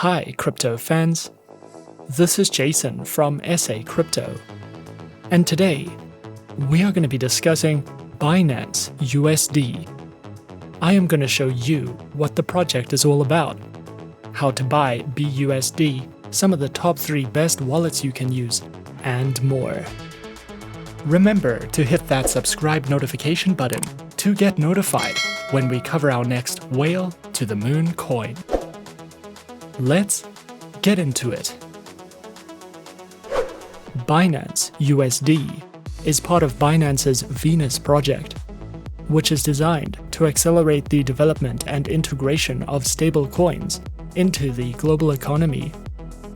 Hi, crypto fans. This is Jason from SA Crypto. And today, we are going to be discussing Binance USD. I am going to show you what the project is all about, how to buy BUSD, some of the top 3 best wallets you can use, and more. Remember to hit that subscribe notification button to get notified when we cover our next whale to the moon coin. Let's get into it. Binance USD is part of Binance's Venus project, which is designed to accelerate the development and integration of stablecoins into the global economy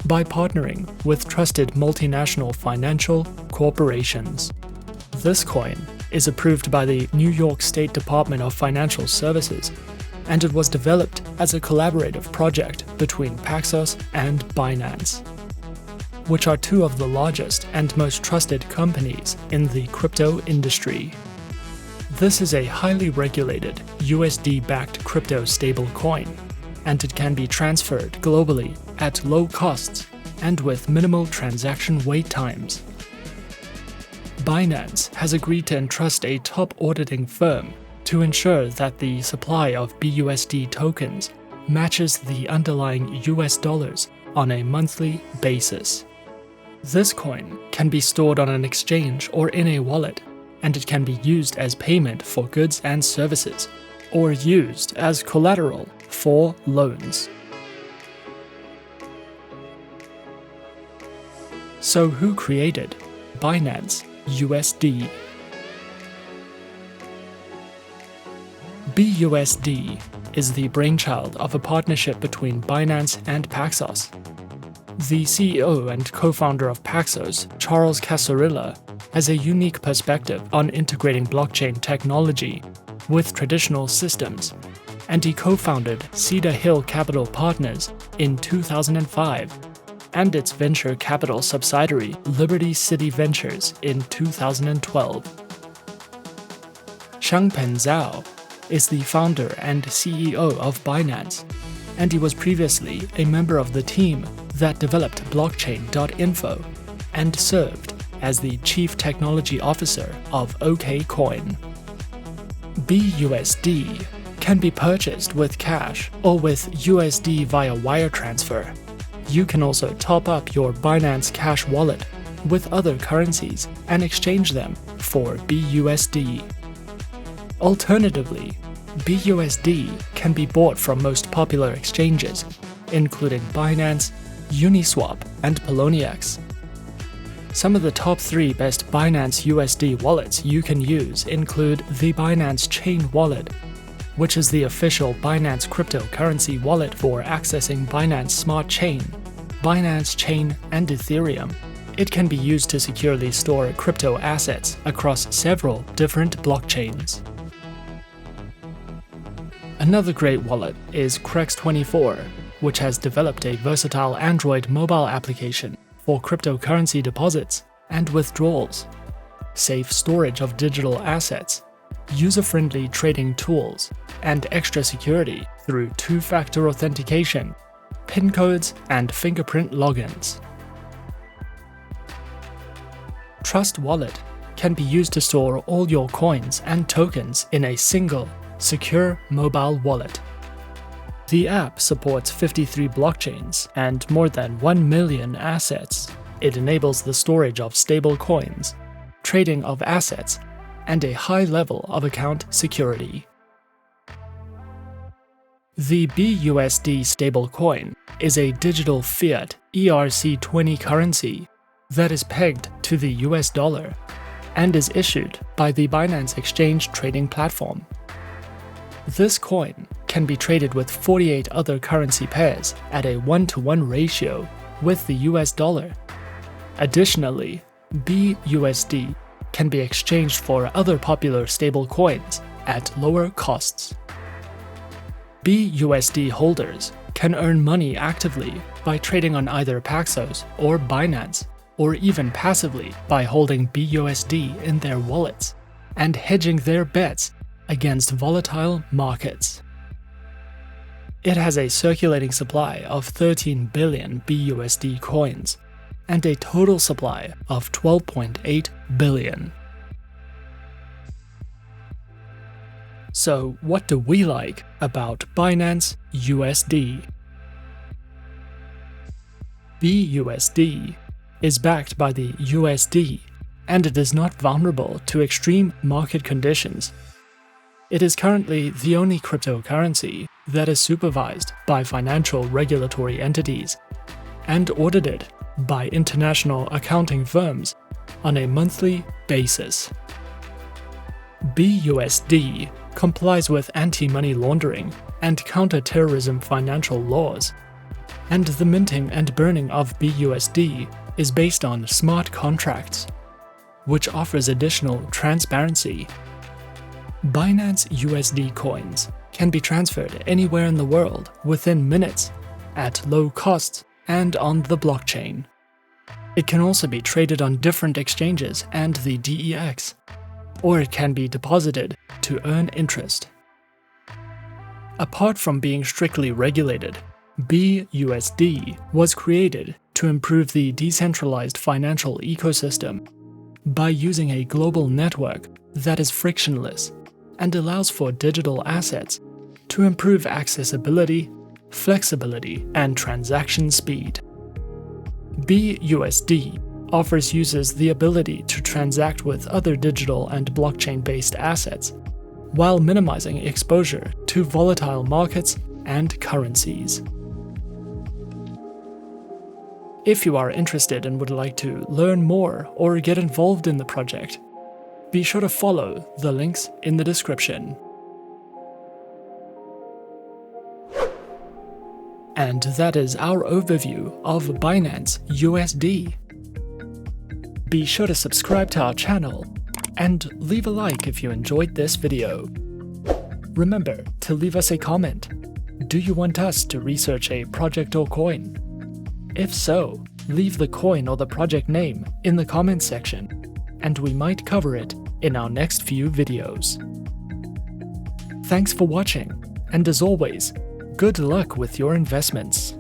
by partnering with trusted multinational financial corporations. This coin is approved by the New York State Department of Financial Services, and it was developed as a collaborative project between Paxos and Binance, which are 2 of the largest and most trusted companies in the crypto industry. This is a highly regulated USD-backed crypto stablecoin, and it can be transferred globally at low costs and with minimal transaction wait times. Binance has agreed to entrust a top auditing firm to ensure that the supply of BUSD tokens matches the underlying US dollars on a monthly basis. This coin can be stored on an exchange or in a wallet, and it can be used as payment for goods and services, or used as collateral for loans. So who created Binance USD? BUSD is the brainchild of a partnership between Binance and Paxos. The CEO and co-founder of Paxos, Charles Casarilla, has a unique perspective on integrating blockchain technology with traditional systems, and he co-founded Cedar Hill Capital Partners in 2005 and its venture capital subsidiary Liberty City Ventures in 2012. Changpeng Zhao is the founder and CEO of Binance, and he was previously a member of the team that developed blockchain.info and served as the Chief Technology Officer of OKCoin. BUSD can be purchased with cash or with USD via wire transfer. You can also top up your Binance Cash wallet with other currencies and exchange them for BUSD. Alternatively, BUSD can be bought from most popular exchanges, including Binance, Uniswap, and Poloniex. Some of the top 3 best Binance USD wallets you can use include the Binance Chain wallet, which is the official Binance cryptocurrency wallet for accessing Binance Smart Chain, Binance Chain, and Ethereum. It can be used to securely store crypto assets across several different blockchains. Another great wallet is Crex24, which has developed a versatile Android mobile application for cryptocurrency deposits and withdrawals, safe storage of digital assets, user-friendly trading tools, and extra security through 2-factor authentication, PIN codes, and fingerprint logins. Trust Wallet can be used to store all your coins and tokens in a single, secure mobile wallet. The app supports 53 blockchains and more than 1 million assets. It enables the storage of stable coins, trading of assets, and a high level of account security. The BUSD stablecoin is a digital fiat ERC20 currency that is pegged to the US dollar and is issued by the Binance Exchange trading platform. This coin can be traded with 48 other currency pairs at a 1-to-1 ratio with the US dollar. Additionally, BUSD can be exchanged for other popular stablecoins at lower costs. BUSD holders can earn money actively by trading on either Paxos or Binance, or even passively by holding BUSD in their wallets and hedging their bets against volatile markets. It has a circulating supply of 13 billion BUSD coins and a total supply of 12.8 billion. So, what do we like about Binance USD? BUSD is backed by the USD, and it is not vulnerable to extreme market conditions. It is currently the only cryptocurrency that is supervised by financial regulatory entities and audited by international accounting firms on a monthly basis. BUSD complies with anti-money laundering and counter-terrorism financial laws, and the minting and burning of BUSD is based on smart contracts, which offers additional transparency. Binance USD coins can be transferred anywhere in the world within minutes, at low costs, and on the blockchain. It can also be traded on different exchanges and the DEX, or it can be deposited to earn interest. Apart from being strictly regulated, BUSD was created to improve the decentralized financial ecosystem by using a global network that is frictionless and allows for digital assets to improve accessibility, flexibility, and transaction speed. BUSD offers users the ability to transact with other digital and blockchain-based assets, while minimizing exposure to volatile markets and currencies. If you are interested and would like to learn more or get involved in the project, be sure to follow the links in the description. And that is our overview of Binance USD. Be sure to subscribe to our channel and leave a like if you enjoyed this video. Remember to leave us a comment. Do you want us to research a project or coin? If so, leave the coin or the project name in the comments section, and we might cover it in our next few videos. Thanks for watching, and as always, good luck with your investments.